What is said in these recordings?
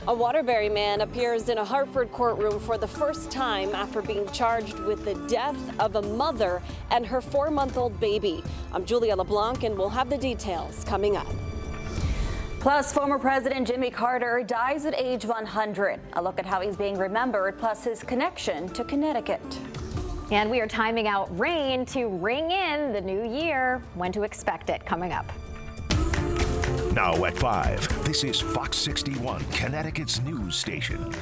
A Waterbury man appears in a Hartford courtroom for the first time after being charged with the death of a mother and her 4-month-old baby. I'm Julia LeBlanc, and we'll have the details coming up. Plus, former President Jimmy Carter dies at age 100. A look at how he's being remembered, plus his connection to Connecticut. And we are timing out rain to ring in the new year. When to expect it, coming up. Now at 5, this is Fox 61, Connecticut's news station.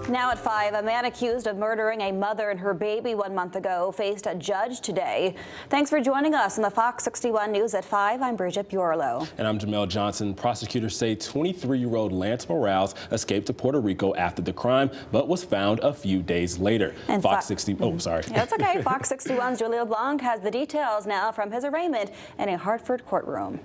Now at 5, a man accused of murdering a mother and her baby 1 month ago faced a judge today. Thanks for joining us on the Fox 61 News at 5. I'm Bridget Buerlo. And I'm Jamel Johnson. Prosecutors say 23-year-old Lance Morales escaped to Puerto Rico after the crime, but was found a few days later. And Fox 60. Oh, sorry. That's okay. Fox 61's Julia LeBlanc has the details now from his arraignment in a Hartford courtroom.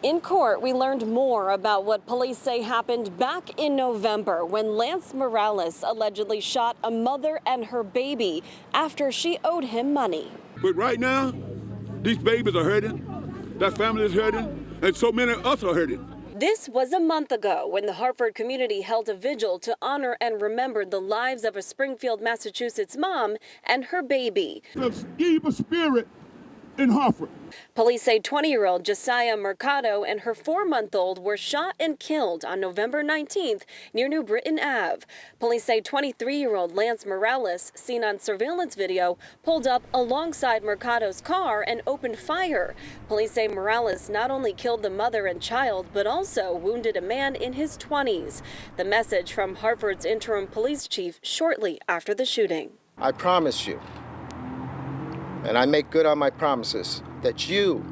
In court, we learned more about what police say happened back in November when Lance Morales allegedly shot a mother and her baby after she owed him money. But right now, these babies are hurting, that family is hurting, and so many of us are hurting. This was a month ago when the Hartford community held a vigil to honor and remember the lives of a Springfield, Massachusetts mom and her baby. Let's keep a spirit in Hartford. Police say 20-year-old Josiah Mercado and her 4-month-old were shot and killed on November 19th near New Britain Ave. Police say 23-year-old Lance Morales, seen on surveillance video, pulled up alongside Mercado's car and opened fire. Police say Morales not only killed the mother and child, but also wounded a man in his 20s. The message from Hartford's interim police chief shortly after the shooting. I promise you, and I make good on my promises, that you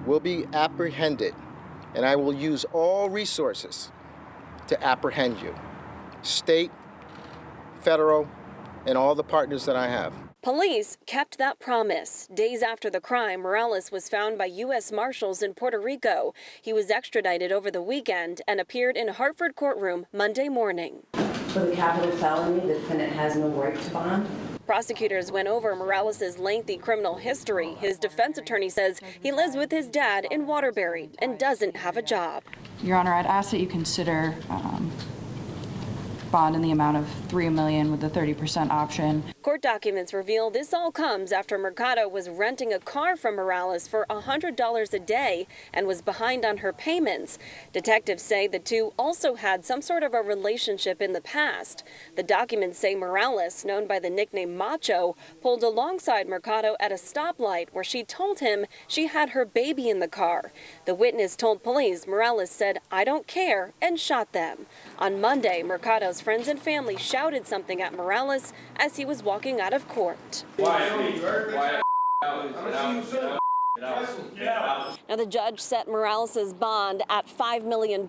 will be apprehended, and I will use all resources to apprehend you, state, federal, and all the partners that I have. Police kept that promise. Days after the crime, Morales was found by U.S. Marshals in Puerto Rico. He was extradited over the weekend and appeared in a Hartford courtroom Monday morning. For the capital felony, the defendant has no right to bond. Prosecutors went over Morales' lengthy criminal history. His defense attorney says he lives with his dad in Waterbury and doesn't have a job. Your Honor, I'd ask that you consider bond in the amount of $3 million with the 30% option. Court documents reveal this all comes after Mercado was renting a car from Morales for $100 a day and was behind on her payments. Detectives say the two also had some sort of a relationship in the past. The documents say Morales, known by the nickname Macho, pulled alongside Mercado at a stoplight where she told him she had her baby in the car. The witness told police Morales said, "I don't care," and shot them. On Monday, Mercado's friends and family shouted something at Morales as he was walking out of court. Now, the judge set Morales' bond at $5 million.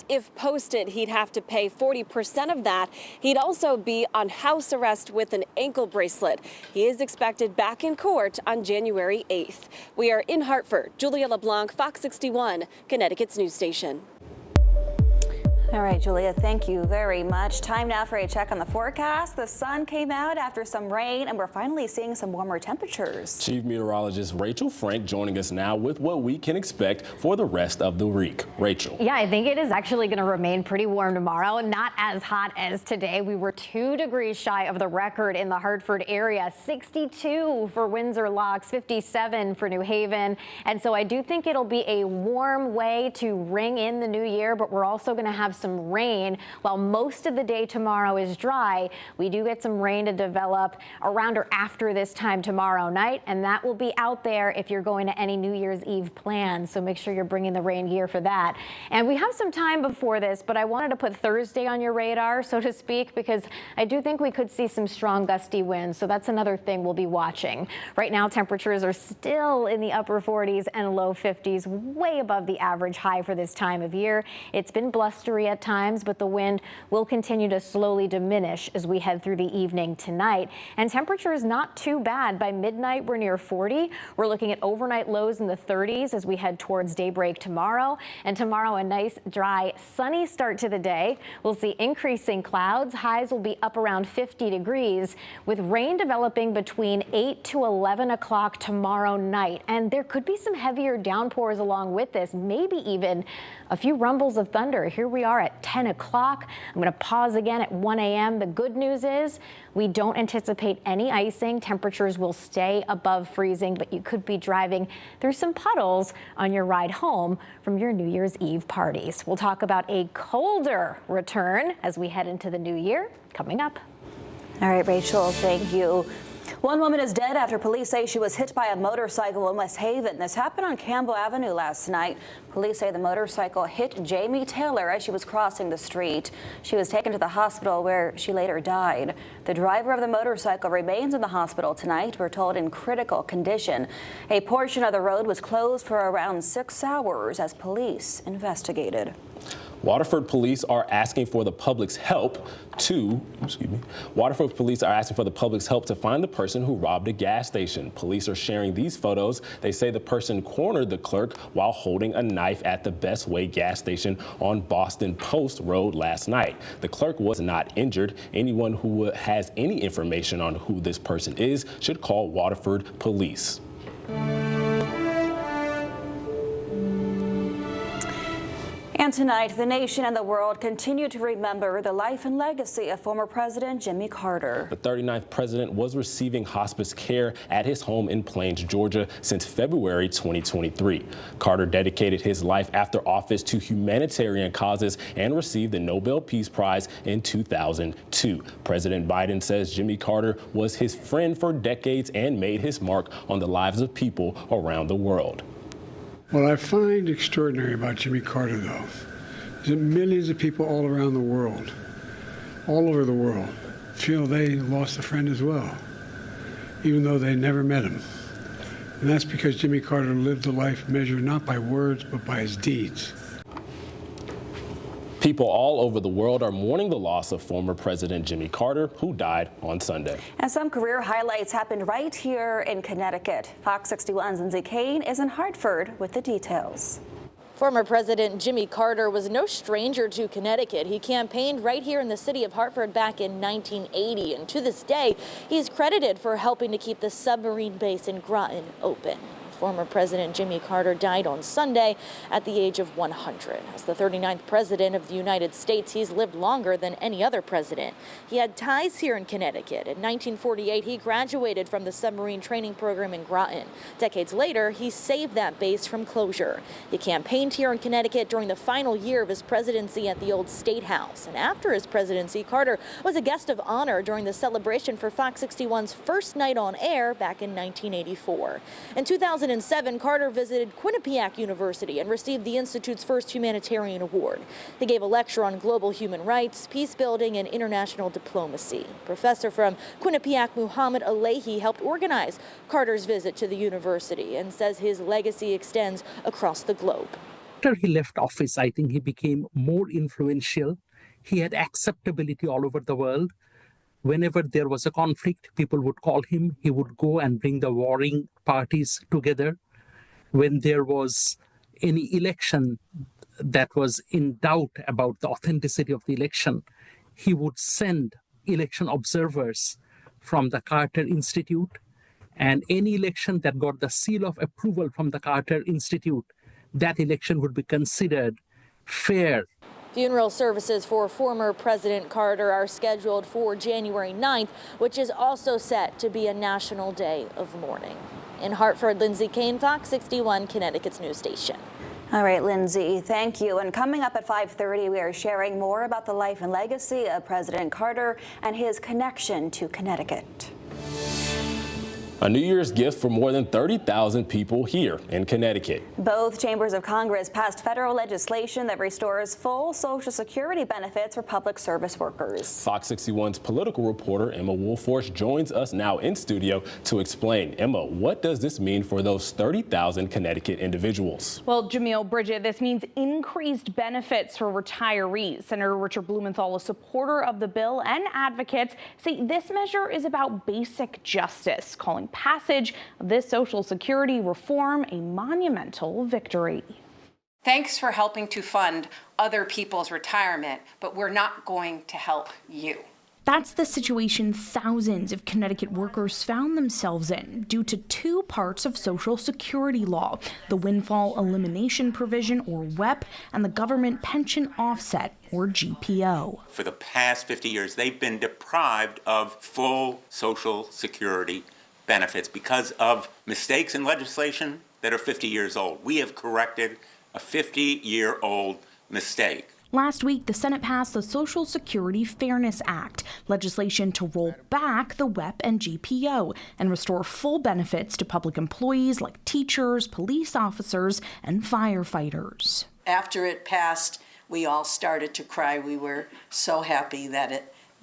If posted, he'd have to pay 40% of that. He'd also be on house arrest with an ankle bracelet. He is expected back in court on January 8th. We are in Hartford. Julia LeBlanc, Fox 61, Connecticut's news station. All right, Julia, thank you very much. Time now for a check on the forecast. The sun came out after some rain, and we're finally seeing some warmer temperatures. Chief Meteorologist Rachel Frank joining us now with what we can expect for the rest of the week. Rachel. Yeah, I think it is actually going to remain pretty warm tomorrow. Not as hot as today. We were 2 degrees shy of the record in the Hartford area. 62 for Windsor Locks, 57 for New Haven. And so I do think it'll be a warm way to ring in the new year, but we're also going to have some rain. While most of the day tomorrow is dry, we do get some rain to develop around or after this time tomorrow night, and that will be out there if you're going to any New Year's Eve plans. So make sure you're bringing the rain gear for that. And we have some time before this, but I wanted to put Thursday on your radar, so to speak, because I do think we could see some strong gusty winds. So that's another thing we'll be watching. Right now, temperatures are still in the upper 40s and low 50s, way above the average high for this time of year. It's been blustery at times, but the wind will continue to slowly diminish as we head through the evening tonight. And temperatures not too bad. By midnight, we're near 40. We're looking at overnight lows in the 30s as we head towards daybreak tomorrow. And tomorrow, a nice, dry, sunny start to the day. We'll see increasing clouds. Highs will be up around 50 degrees with rain developing between 8 to 11 o'clock tomorrow night. And there could be some heavier downpours along with this, maybe even a few rumbles of thunder. Here we are radar at 10 o'clock. I'm going to pause again at 1 a.m. The good news is we don't anticipate any icing. Temperatures will stay above freezing, but you could be driving through some puddles on your ride home from your New Year's Eve parties. We'll talk about a colder return as we head into the new year coming up. All right, Rachel, thank you. One woman is dead after police say she was hit by a motorcycle in West Haven. This happened on Campbell Avenue last night. Police say the motorcycle hit Jamie Taylor as she was crossing the street. She was taken to the hospital where she later died. The driver of the motorcycle remains in the hospital tonight, we're told, in critical condition. A portion of the road was closed for around 6 hours as police investigated. Waterford police are asking for the public's help to, Waterford police are asking for the public's help to find the person who robbed a gas station. Police are sharing these photos. They say the person cornered the clerk while holding a knife at the Best Way gas station on Boston Post Road last night. The clerk was not injured. Anyone who has any information on who this person is should call Waterford police. And tonight, the nation and the world continue to remember the life and legacy of former President Jimmy Carter. The 39th president was receiving hospice care at his home in Plains, Georgia since February 2023. Carter dedicated his life after office to humanitarian causes and received the Nobel Peace Prize in 2002. President Biden says Jimmy Carter was his friend for decades and made his mark on the lives of people around the world. What I find extraordinary about Jimmy Carter, though, is that millions of people all around the world, all over the world, feel they lost a friend as well, even though they never met him. And that's because Jimmy Carter lived a life measured not by words, but by his deeds. People all over the world are mourning the loss of former President Jimmy Carter, who died on Sunday. And some career highlights happened right here in Connecticut. Fox 61's Lindsay Kane is in Hartford with the details. Former President Jimmy Carter was no stranger to Connecticut. He campaigned right here in the city of Hartford back in 1980, and to this day, he's credited for helping to keep the submarine base in Groton open. Former President Jimmy Carter died on Sunday at the age of 100. As the 39th president of the United States, he's lived longer than any other president. He had ties here in Connecticut. In 1948, he graduated from the submarine training program in Groton. Decades later, he saved that base from closure. He campaigned here in Connecticut during the final year of his presidency at the old State House. And after his presidency, Carter was a guest of honor during the celebration for Fox 61's first night on air back in 1984. In 2007, Carter visited Quinnipiac University and received the Institute's first humanitarian award. He gave a lecture on global human rights, peace building, and international diplomacy. Professor from Quinnipiac, Muhammad Alehi, helped organize Carter's visit to the university and says his legacy extends across the globe. After he left office, I think he became more influential. He had acceptability all over the world. Whenever there was a conflict, people would call him. He would go and bring the warring parties together. When there was any election that was in doubt about the authenticity of the election, he would send election observers from the Carter Institute. And any election that got the seal of approval from the Carter Institute, that election would be considered fair. Funeral services for former President Carter are scheduled for January 9th, which is also set to be a national day of mourning. In Hartford, Lindsay Kane, Fox 61, Connecticut's news station. All right, Lindsay, thank you. And coming up at 5:30, we are sharing more about the life and legacy of President Carter and his connection to Connecticut. A New Year's gift for more than 30,000 people here in Connecticut. Both chambers of Congress passed federal legislation that restores full Social Security benefits for public service workers. Fox 61's political reporter Emma Woolforce joins us now in studio to explain. Emma, what does this mean for those 30,000 Connecticut individuals? Well, Jamil, Bridget, this means increased benefits for retirees. Senator Richard Blumenthal, a supporter of the bill, and advocates say this measure is about basic justice, calling passage of this Social Security reform a monumental victory. Thanks for helping to fund other people's retirement, but we're not going to help you. That's the situation thousands of Connecticut workers found themselves in due to two parts of Social Security law, the windfall elimination provision, or WEP, and the government pension offset, or GPO. For the past 50 years, they've been deprived of full Social Security benefits because of mistakes in legislation that are 50 years old. We have corrected a 50-year-old mistake. Last week, the Senate passed the Social Security Fairness Act, legislation to roll back the WEP and GPO and restore full benefits to public employees like teachers, police officers, and firefighters. After it passed, we all started to cry. We were so happy that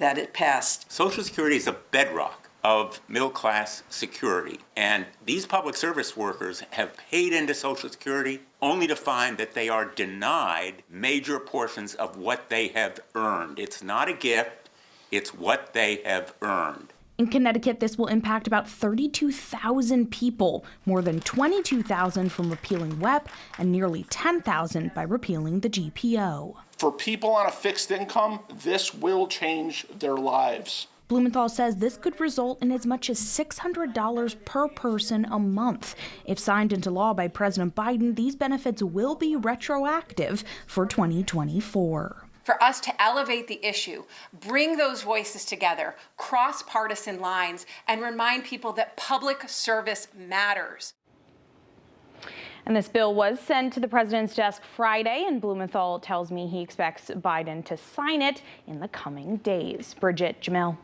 it passed. Social Security is a bedrock of middle-class security, and these public service workers have paid into Social Security only to find that they are denied major portions of what they have earned. It's not a gift, it's what they have earned. In Connecticut, this will impact about 32,000 people, more than 22,000 from repealing WEP and nearly 10,000 by repealing the GPO. For people on a fixed income, this will change their lives. Blumenthal says this could result in as much as $600 per person a month. If signed into law by President Biden, these benefits will be retroactive for 2024. For us to elevate the issue, bring those voices together, cross partisan lines, and remind people that public service matters. And this bill was sent to the president's desk Friday, and Blumenthal tells me he expects Biden to sign it in the coming days. Bridget, Jamil.